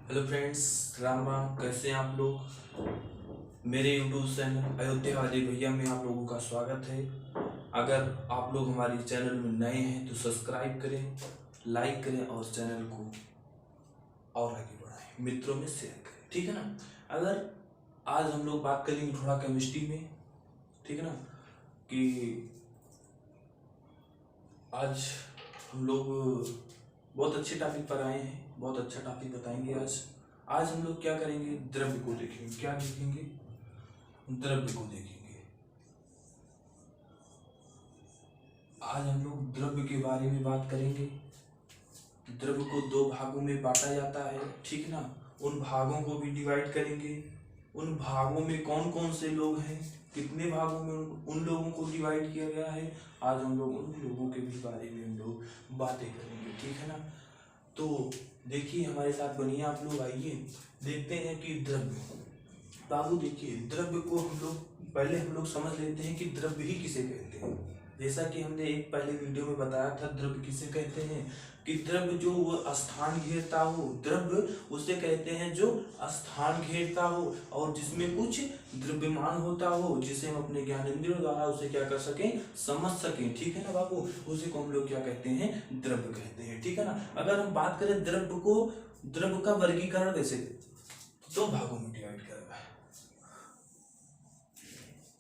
Hello friends, Ram Ram. कैसे हैं आप लोग। मेरे यूट्यूब चैनल अयोध्यावादी भैया में आप लोगों का स्वागत है। अगर आप लोग हमारे चैनल में नए हैं तो सब्सक्राइब करें, लाइक करें और चैनल को और आगे बढ़ाएं, मित्रों में शेयर करें, ठीक है ना। अगर आज हम लोग बात करेंगे थोड़ा केमिस्ट्री में, ठीक है ना, कि आज हम लोग बहुत अच्छे टॉपिक पर आए हैं, बहुत अच्छा टॉपिक बताएंगे आज हम लोग क्या करेंगे, द्रव्य को देखेंगे। क्या देखेंगे? द्रव्य को देखेंगे। आज हम लोग द्रव्य के बारे में बात करेंगे। द्रव्य को दो भागों में बांटा जाता है, ठीक ना। उन भागों को भी डिवाइड करेंगे। उन भागों में कौन कौन से लोग हैं, कितने भागों में उन लोगों को डिवाइड किया गया है। आज हम लोग उन लोगों के भी बारे में हम लोग बातें करेंगे, ठीक है ना। तो देखिए, हमारे साथ बनिए आप लोग। आइए देखते हैं कि द्रव्य, बाबू देखिए, द्रव्य को हम लोग समझ लेते हैं कि द्रव्य ही किसे कहते हैं। जैसा कि हमने एक पहले वीडियो में बताया था, द्रव्य किसे कहते हैं कि द्रव्य जो वो स्थान घेरता हो, द्रव्य उसे कहते हैं जो स्थान घेरता हो और जिसमें कुछ द्रव्यमान होता हो, जिसे हम अपने ज्ञानेंद्रियों द्वारा उसे क्या कर सकें, समझ सकें, ठीक है ना बाबू। उसी को हम लोग क्या कहते हैं, द्रव्य कहते हैं, ठीक है ना। अगर हम बात करें द्रव्य का वर्गीकरण कैसे, दो भागों में डिवाइड करा है।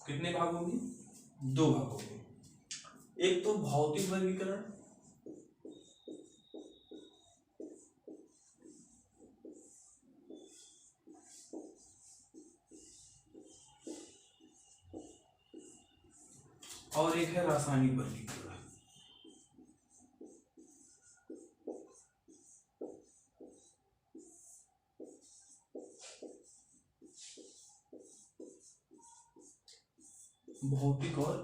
कितने भागों में? दो भागों में। एक तो भौतिक वर्गीकरण, और एक है रासायनिक वर्गीकरण। भौतिक और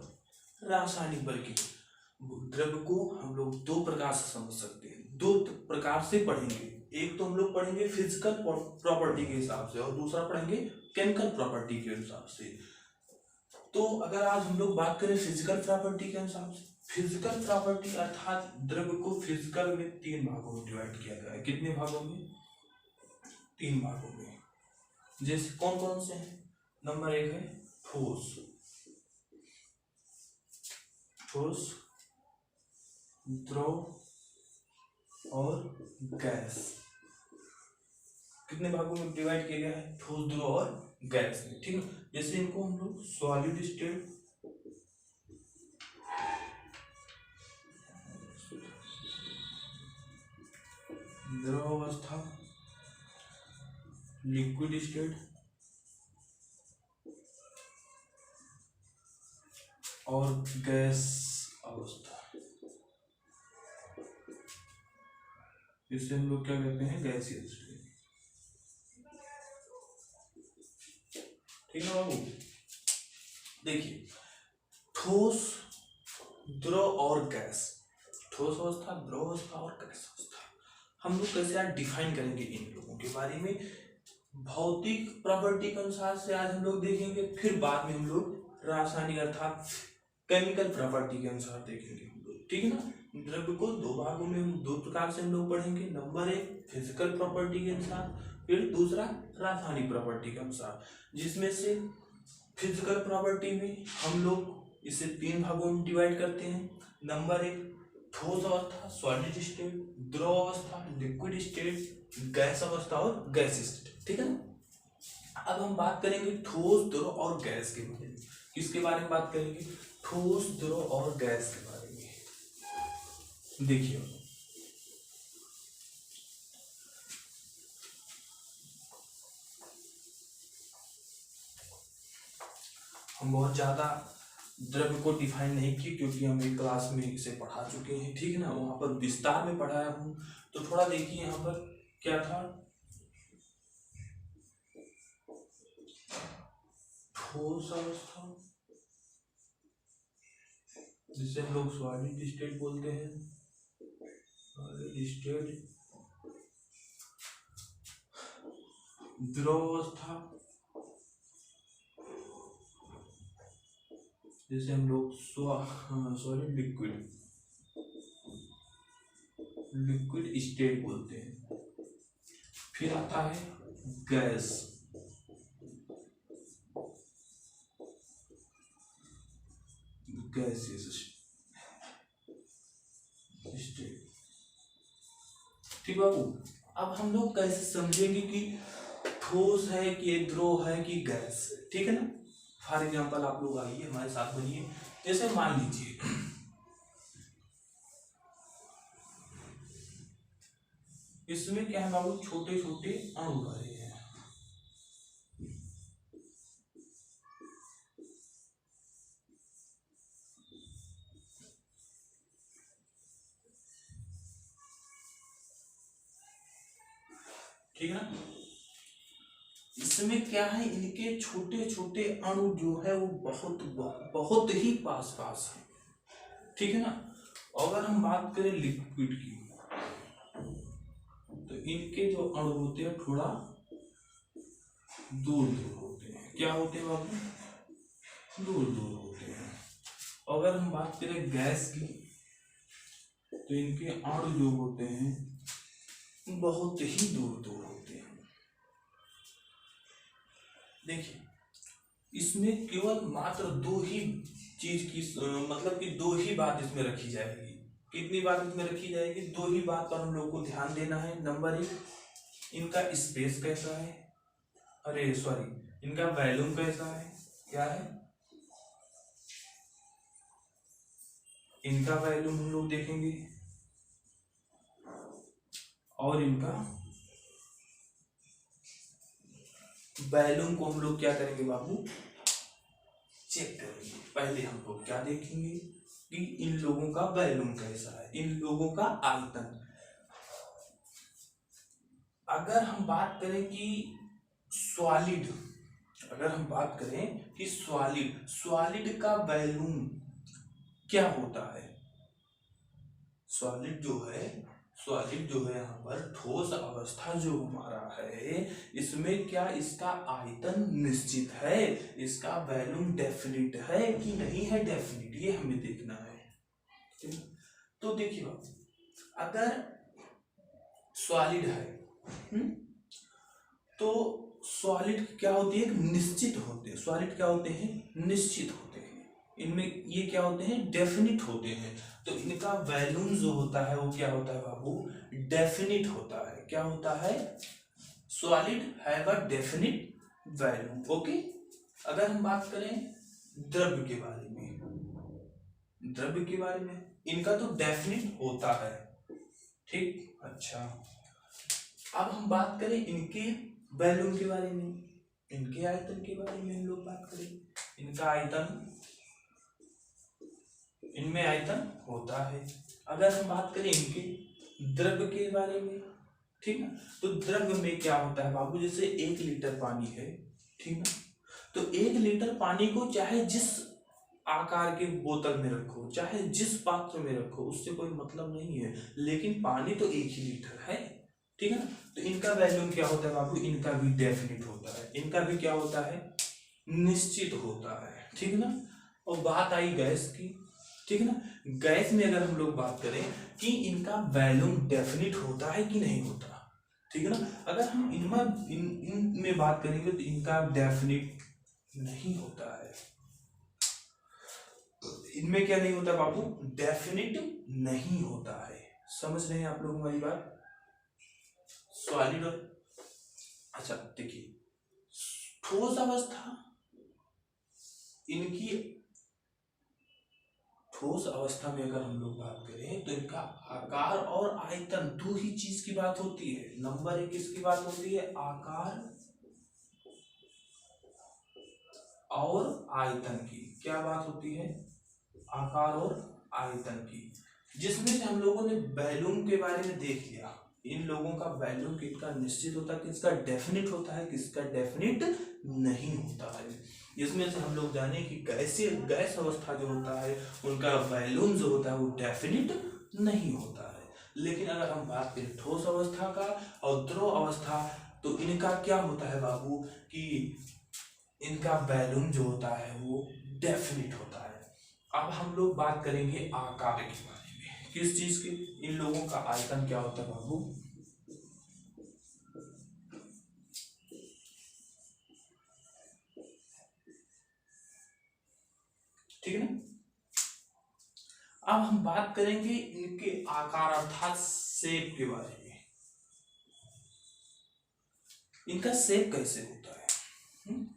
रासायनिक वर्गीकरण। द्रव्य को हम लोग दो प्रकार से समझ सकते हैं, दो प्रकार से पढ़ेंगे। एक तो हम लोग पढ़ेंगे फिजिकल प्रॉपर्टी के हिसाब से और दूसरा पढ़ेंगे केमिकल प्रॉपर्टी के हिसाब से। तो अगर आज हम लोग बात करें फिजिकल प्रॉपर्टी के हिसाब से, फिजिकल प्रॉपर्टी अर्थात द्रव्य को फिजिकल में तीन भागों में डिवाइड किया गया है। कितने भागों में? तीन भागों में। जैसे कौन कौन से हैं? नंबर एक है ठोस, ठोस, द्रव और गैस। कितने भागों में डिवाइड किया गया है? ठोस, द्रव और गैस में, ठीक है। जैसे इनको हम लोग सॉलिड स्टेट, द्रव अवस्था, लिक्विड स्टेट और गैस अवस्था, जिसे हम लोग क्या कहते हैं, गैसीय स्टेट, ठीक है बाबू। देखिए, ठोस, द्रव और गैस, ठोस अवस्था, द्रव अवस्था और गैस अवस्था, हम लोग कैसे आज डिफाइन करेंगे इन लोगों के बारे में। भौतिक प्रॉपर्टी के अनुसार से आज हम लोग देखेंगे, फिर बाद में हम लोग रासायनिक अर्थात केमिकल प्रॉपर्टी के अनुसार देखेंगे हम लोग, ठीक है ना। द्रव्य को दो भागों में, हम दो प्रकार से हम लोग पढ़ेंगे। नंबर एक फिजिकल प्रॉपर्टी के अनुसार, फिर दूसरा रासायनिक प्रॉपर्टी के अनुसार। जिसमें से फिजिकल प्रॉपर्टी में हम लोग इसे तीन भागों में डिवाइड करते हैं। नंबर एक ठोस अवस्था, सॉलिड स्टेट, द्रव अवस्था, लिक्विड स्टेट, गैस अवस्था और गैस स्टेट, ठीक है ना। अब हम बात करेंगे ठोस, द्रव और गैस के बारे में। किसके बारे में बात करेंगे? ठोस, द्रव और गैस के बारे में। देखिए, हम बहुत ज्यादा द्रव्य को डिफाइन नहीं किए क्योंकि हम एक क्लास में इसे पढ़ा चुके हैं, ठीक है ना। वहां पर विस्तार में पढ़ाया हूँ। तो थोड़ा देखिए यहाँ पर क्या था। ठोस अवस्था, जिसे हम लोग सॉलिड स्टेट बोलते हैं, सॉलिड स्टेट। द्रव अवस्था, जिसे हम लोग सॉलिड लिक्विड, लिक्विड स्टेट बोलते हैं। फिर आता है गैस, गैसेस स्टेट। ठीक बाबू, अब हम लोग कैसे समझेंगे कि ठोस है कि द्रव है कि गैस, ठीक है ना। फॉर एग्जाम्पल आप लोग आइए हमारे साथ बनिए। जैसे मान लीजिए इसमें क्या है बाबू, छोटे छोटे अणु भरे हैं। ठीक है ना। इसमें क्या है, इनके छोटे छोटे अणु जो है वो बहुत बहुत ही पास पास है। ठीक है ना। अगर हम बात करें लिक्विड की, तो इनके जो अणु होते हैं थोड़ा दूर दूर होते हैं। क्या होते हैं बाबू, दूर दूर होते हैं। अगर हम बात करें गैस की, तो इनके अणु जो होते हैं बहुत ही दूर दूर होते हैं। देखिए इसमें केवल मात्र दो ही चीज की मतलब कि दो ही बात इसमें रखी जाएगी। कितनी बात इसमें रखी जाएगी, दो ही बात पर हम लोग को ध्यान देना है। नंबर एक, इनका स्पेस कैसा है, अरे सॉरी, इनका वॉल्यूम कैसा है, क्या है इनका वॉल्यूम हम लोग देखेंगे, और इनका वॉल्यूम को हम लोग क्या करेंगे बाबू, चेक करेंगे। पहले हम लोग क्या देखेंगे कि इन लोगों का वॉल्यूम कैसा है, इन लोगों का आयतन। अगर हम बात करें कि सॉलिड, अगर हम बात करें कि सॉलिड का वॉल्यूम क्या होता है, सॉलिड जो है यहाँ पर ठोस अवस्था जो हमारा है, इसमें क्या इसका आयतन निश्चित है, इसका वॉल्यूम डेफिनिट है कि नहीं है डेफिनिट, ये हमें देखना है। तो देखिए अगर सॉलिड है तो सॉलिड क्या होती है, निश्चित होते हैं। सॉलिड क्या होते हैं, निश्चित होते हैं। इनमें ये क्या होते हैं, डेफिनिट होते हैं। तो इनका वॉल्यूम जो होता है वो क्या होता है बाबू, डेफिनिट होता है। क्या होता है, solid have a definite volume. Okay. अगर हम बात करें द्रव्य के बारे में, इनका तो डेफिनिट होता है। ठीक, अच्छा। अब हम बात करें इनके वॉल्यूम के बारे में, इनके आयतन के बारे में हम लोग बात करें। इनका आयतन, इनमें आयतन होता है। अगर हम बात करें इनके द्रव्य के बारे में, ठीक है, तो द्रव्य में क्या होता है बाबू, जैसे 1 लीटर पानी है, ठीक है, तो 1 लीटर पानी को चाहे जिस आकार के बोतल में रखो, चाहे जिस पात्र में रखो, उससे कोई मतलब नहीं है, लेकिन पानी तो 1 ही लीटर है। ठीक है ना। तो इनका वॉल्यूम क्या होता है बाबू, इनका भी डेफिनिट होता है, इनका भी क्या होता है, निश्चित होता है। ठीक है ना। और बात आई गैस की, ठीक है ना। गैस में अगर हम लोग बात करें कि इनका वॉल्यूम डेफिनिट होता है कि नहीं होता, ठीक है ना। अगर हम इनमें बात करेंगे तो इनका डेफिनिट नहीं होता है। इनमें क्या नहीं होता बाबू, डेफिनिट नहीं होता है। समझ रहे हैं आप लोग हमारी बात, सॉलिड। अच्छा देखिए, ठोस अवस्था, इनकी ठोस अवस्था में अगर हम लोग बात करें तो इनका आकार और आयतन, दो ही चीज की बात होती है। नंबर एक किसकी बात होती है, आकार और आयतन की। क्या बात होती है, आकार और आयतन की, जिसमें से हम लोगों ने वॉल्यूम के बारे में देख लिया। इन लोगों का वॉल्यूम किसका निश्चित होता है, किसका डेफिनिट होता है, किसका डेफिनिट नहीं होता है। इसमें से हम लोग जाने कि गैस अवस्था जो होता है उनका वॉल्यूम जो होता है वो डेफिनिट नहीं होता है। लेकिन अगर हम बात करें ठोस अवस्था का और द्रव अवस्था, तो इनका क्या होता है बाबू कि इनका वॉल्यूम जो होता है वो डेफिनिट होता है। अब हम लोग बात करेंगे आकार के बारे में, किस चीज की, इन लोगों का आयतन क्या होता है बाबू, ठीक है ना। अब हम बात करेंगे इनके आकार अर्थात शेप के बारे में। इनका शेप कैसे होता है,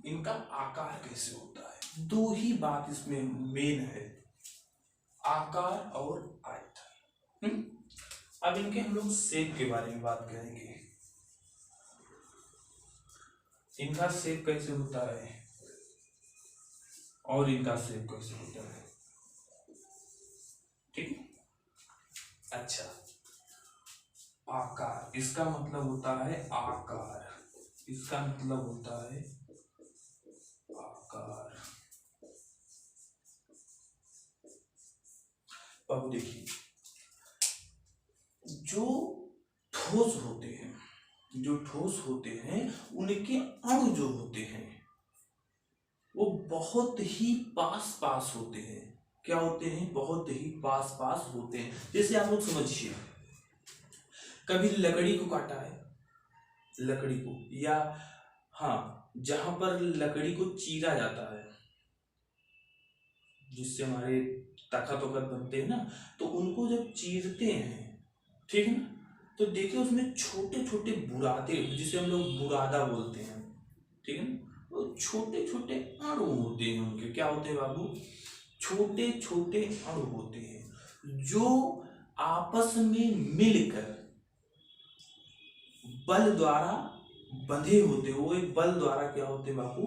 इनका आकार कैसे होता है। दो ही बात इसमें मेन है, आकार और आयतन। अब इनके हम लोग शेप के बारे में बात करेंगे। इनका शेप कैसे होता है और इनका शेप कैसे होता है, ठीक है। अच्छा, आकार, इसका मतलब होता है आकार, इसका मतलब होता है आकार। अब देखिए, जो ठोस होते हैं, जो ठोस होते हैं उनके अणु जो होते हैं वो बहुत ही पास पास होते हैं। क्या होते हैं, बहुत ही पास पास होते हैं। जैसे आप लोग समझिए, कभी लकड़ी को काटा है, लकड़ी को, या हाँ, जहां पर लकड़ी को चीरा जाता है जिससे हमारे तखत वखत बनते हैं ना, तो उनको जब चीरते हैं, ठीक है ना, तो देखिए उसमें छोटे छोटे बुरादे, जिसे हम लोग बुरादा बोलते हैं, ठीक है ना, वो छोटे छोटे अणु होते हैं उनके। क्या होते हैं बाबू, छोटे छोटे अणु होते हैं जो आपस में मिलकर बल द्वारा बंधे होते हैं। वो एक बल द्वारा क्या होते हैं बाबू,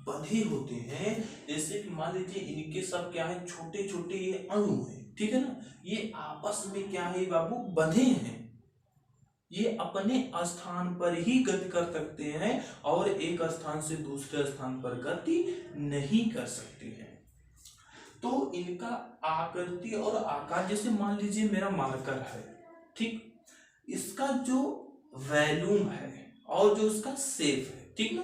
बंधे होते हैं। जैसे कि मान लीजिए इनके सब क्या है, छोटे छोटे ये अणु हैं, ठीक है ना, ये आपस में क्या है बाबू, बंधे हैं। ये अपने स्थान पर ही गति कर सकते हैं और एक स्थान से दूसरे स्थान पर गति नहीं कर सकते हैं। तो इनका आकृति और आकार, जैसे मान लीजिए मेरा मार्कर है, ठीक, इसका जो वॉल्यूम है और जो उसका शेप है, ठीक ना,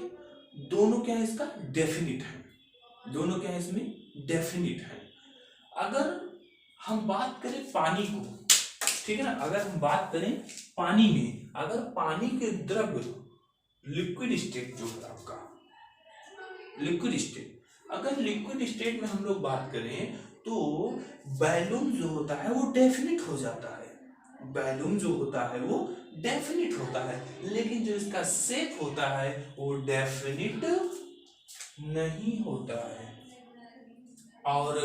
दोनों क्या है, इसका डेफिनिट है। दोनों क्या है, इसमें डेफिनिट है। अगर हम बात करें पानी को, ठीक है ना, अगर हम बात करें पानी में, अगर पानी के द्रव्य लिक्विड स्टेट जो है आपका, लिक्विड स्टेट, अगर लिक्विड स्टेट में हम लोग बात करें तो वॉल्यूम जो होता है वो डेफिनिट हो जाता है। वॉल्यूम जो होता है वो डेफिनिट होता है, लेकिन जो इसका शेप होता है वो डेफिनिट नहीं होता है। और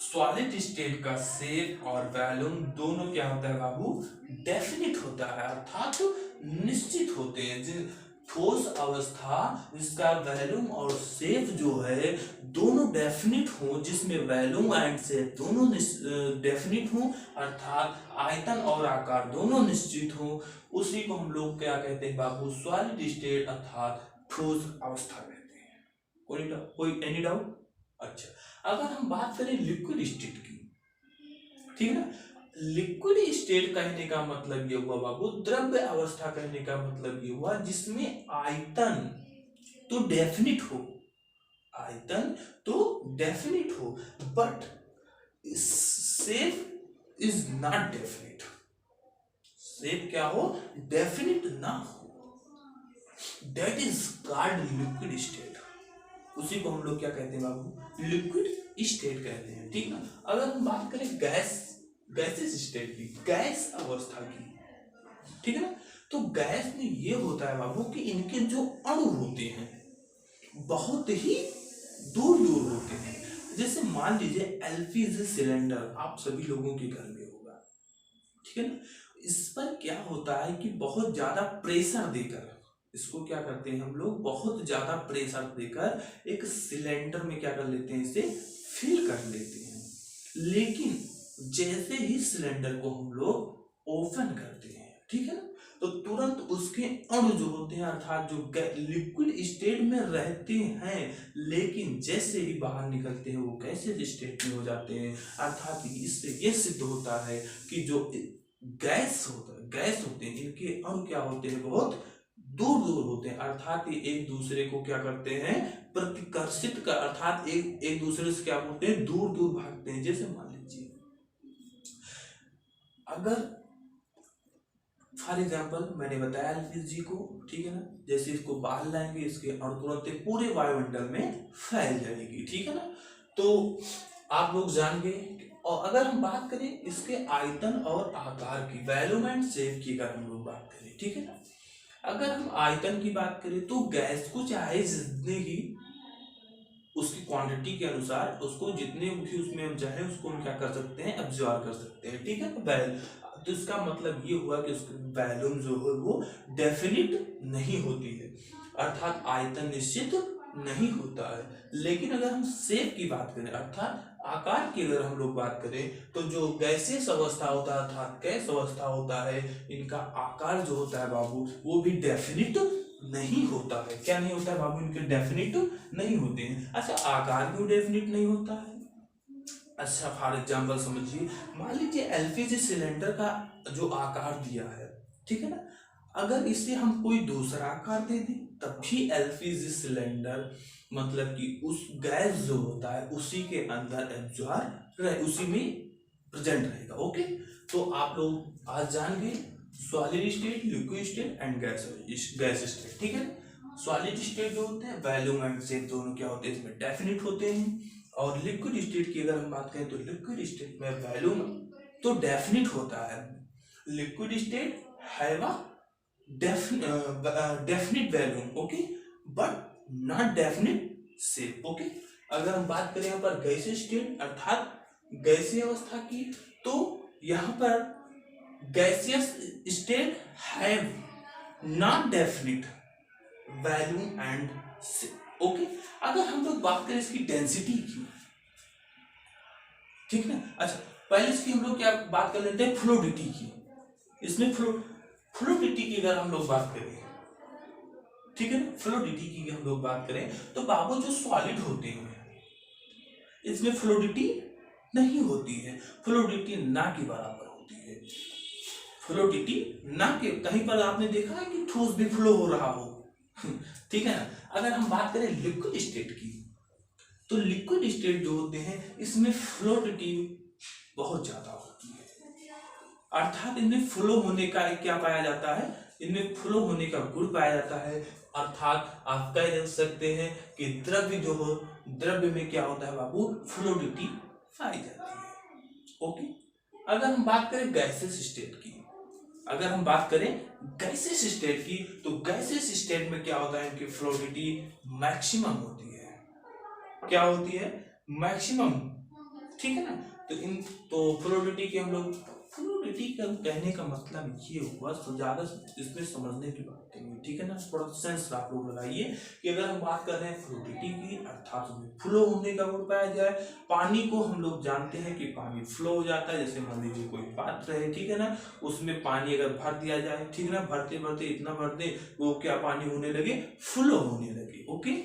सॉलिड स्टेट का शेप और वॉल्यूम दोनों क्या होता है बाबू, डेफिनिट होता है, अर्थात निश्चित होते हैं। ठोस अवस्था, इसका वॉल्यूम और शेप जो है दोनों डेफिनिट हो, जिसमें वॉल्यूम एंड शेप दोनों डेफिनिट हो, अर्थात आयतन और आकार दोनों निश्चित हो, उसी को हम लोग क्या कहते हैं बाबू, सॉलिड स्टेट अर्थात ठोस अवस्था कहते हैं। कोई एनी डाउट। अच्छा, अगर हम बात करें लिक्विड स्टेट की, ठीक है ना, लिक्विड स्टेट कहने का मतलब ये हुआ बाबू, द्रव्य अवस्था कहने का मतलब ये हुआ जिसमें आयतन तो डेफिनिट हो, आयतन तो डेफिनिट हो, but shape is not definite. Shape क्या हो, डेफिनिट ना हो, that is called liquid state. उसी को हम लोग क्या कहते हैं बाबू, लिक्विड स्टेट कहते हैं, ठीक ना। अगर हम बात करें गैसेस स्टेट की, गैस अवस्था की, ठीक है ना, तो गैस में ये होता है बाबू कि इनके जो अणु होते हैं बहुत ही दूर दूर होते हैं। जैसे मान लीजिए एलपीजी सिलेंडर आप सभी लोगों के घर में होगा, ठीक है ना, इस पर क्या होता है कि बहुत ज्यादा प्रेशर देकर, इसको क्या करते हैं हम लोग, बहुत ज्यादा प्रेशर देकर एक सिलेंडर में क्या कर लेते हैं, इसे फिल कर लेते हैं। लेकिन जैसे ही सिलेंडर को हम लोग ओपन करते हैं, ठीक है ना, तो तुरंत उसके अणु जो होते हैं, अर्थात जो लिक्विड स्टेट में रहते हैं, लेकिन जैसे ही बाहर निकलते हैं वो गैसेस स्टेट में हो जाते हैं। अर्थात इससे ये सिद्ध होता है कि जो गैस होते हैं, इनके अणु क्या होते हैं, बहुत दूर दूर होते हैं, अर्थात ये एक दूसरे को क्या करते हैं, प्रतिकर्षित कर, अर्थात एक दूसरे से क्या बोलते हैं, दूर दूर भागते हैं। जैसे मान लीजिए अगर फॉर एग्जाम्पल मैंने बताया एलपीजी को, ठीक है ना, जैसे इसको बाहर लाएंगे इसके अणु तुरंत पूरे वायुमंडल में फैल जाएगी, ठीक है ना। तो आप लोग जान गए। और अगर हम बात करें इसके आयतन और आकार की, वॉल्यूम एंड शेप की अगर हम लोग बात करें, ठीक है ना, अगर हम आयतन की बात करें तो गैस को चाहे जितने ही उसकी क्वांटिटी के अनुसार उसको जितने भी उसमें हम चाहे उसको हम क्या कर सकते हैं, एब्जॉर्ब कर सकते हैं, ठीक है ना। तो इसका मतलब ये हुआ कि उसकी वॉल्यूम जो है वो डेफिनिट नहीं होती है, अर्थात आयतन निश्चित नहीं होता है। लेकिन अगर हम शेप की बात करें अर्थात आकार की अगर हम लोग बात करें तो जो गैसियस अवस्था होता है अर्थात गैस अवस्था होता है, इनका आकार जो होता है बाबू वो भी डेफिनिट नहीं होता है। क्या नहीं होता है बाबू, इनके डेफिनिट नहीं होते हैं। अच्छा, आकार क्यों डेफिनिट नहीं होता है? अच्छा, फॉर एग्जाम्पल समझिए, मान लीजिए एलपीजी सिलेंडर का जो आकार दिया है, ठीक है ना, अगर इसे हम कोई दूसरा आकार दे दें तब भी एलपीजी सिलेंडर मतलब कि उस गैस जो होता है उसी के अंदर एब्जॉर्ब रहे, उसी में प्रेजेंट रहेगा। ओके, तो आप लोग आज जान गए solid state, liquid state and gas state, ठीक है। सॉलिड स्टेट जो होते हैं वॉल्यूम एंड शेप दोनों क्या होते हैं, इसमें डेफिनिट होते हैं। और लिक्विड स्टेट की अगर हम बात करें तो लिक्विड स्टेट में वॉल्यूम तो डेफिनिट होता है, liquid state have a definite volume, okay, but not definite shape. Okay, अगर हम बात करें यहाँ पर गैसीय स्टेट अर्थात गैसीय अवस्था की, तो यहाँ पर gaseous state have non definite volume and shape. Okay, अगर हम लोग बात करें इसकी डेंसिटी की, ठीक ना, अच्छा पहले इसकी हम लोग क्या बात कर लेते हैं, फ्लूइडिटी की। इसमें फ्लूइडिटी की अगर हम लोग बात करें, ठीक है ना, फ्लूइडिटी की हम लोग बात करें तो बाबू जो सॉलिड होते हैं इसमें फ्लूइडिटी नहीं होती है, फ्लूइडिटी ना के बराबर होती है। फ्लूइडिटी ना के, कहीं पर आपने देखा है कि ठोस भी फ्लो हो रहा हो ठीक है ना। अगर हम बात करें लिक्विड स्टेट की, तो लिक्विड स्टेट जो होते हैं इसमें फ्लूइडिटी बहुत ज्यादा होती है, अर्थात इनमें फ्लो होने का क्या पाया जाता है, इनमें फ्लो होने का गुण पाया जाता है। अर्थात आप कह सकते हैं कि द्रव्य जो हो, द्रव्य में क्या होता है बाबू, फ्लूइडिटी पाई जाती है। ओके, अगर हम बात करें गैसेस स्टेट की, अगर हम बात करें गैसेस स्टेट की, तो गैसेस स्टेट में क्या होता है, इनकी फ्लूइडिटी मैक्सिमम होती है। क्या होती है, मैक्सिमम, ठीक है ना। तो इन तो फ्लूइडिटी के हम लोग, फ्लूइडिटी का कहने का मतलब ये हुआ, तो ज्यादा इसमें समझने की बात नहीं है, ठीक है ना, थोड़ा सेंस आप लोग लगाइए कि अगर हम बात कर रहे हैं फ्लूइडिटी की अर्थात उसमें फ्लो होने का गुण पाया जाए। पानी को हम लोग जानते हैं कि पानी फ्लो हो जाता है, जैसे मान लीजिए कोई पात्र है, ठीक है ना, उसमें पानी अगर भर दिया जाए, ठीक है ना, भरते भरते इतना भर दे वो क्या पानी होने लगे, फ्लो होने लगे। ओके,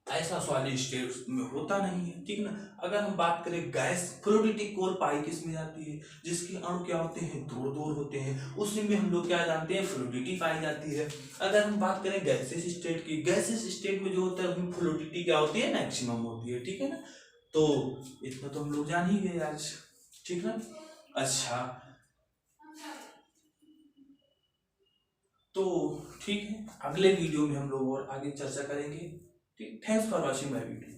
ऐसा सॉलिड स्टेट में होता नहीं है, ठीक ना। अगर हम बात करें गैस, फ्लूइडिटी कोल पाई किस में जाती है, जिसके अणु क्या होते हैं, दूर दूर होते हैं, उसी में हम लोग क्या जानते हैं, फ्लूइडिटी पाई जाती है। अगर हम बात करें गैसेस स्टेट की, गैसेस स्टेट में जो होता है उसमें फ्लूइडिटी क्या होती है, मैक्सिमम होती है, ठीक है ना। तो इतना तो हम लोग जान ही गए आज, ठीक ना। अच्छा, तो ठीक है, अगले वीडियो में हम लोग और आगे चर्चा करेंगे। ठीक, thanks for watching my video.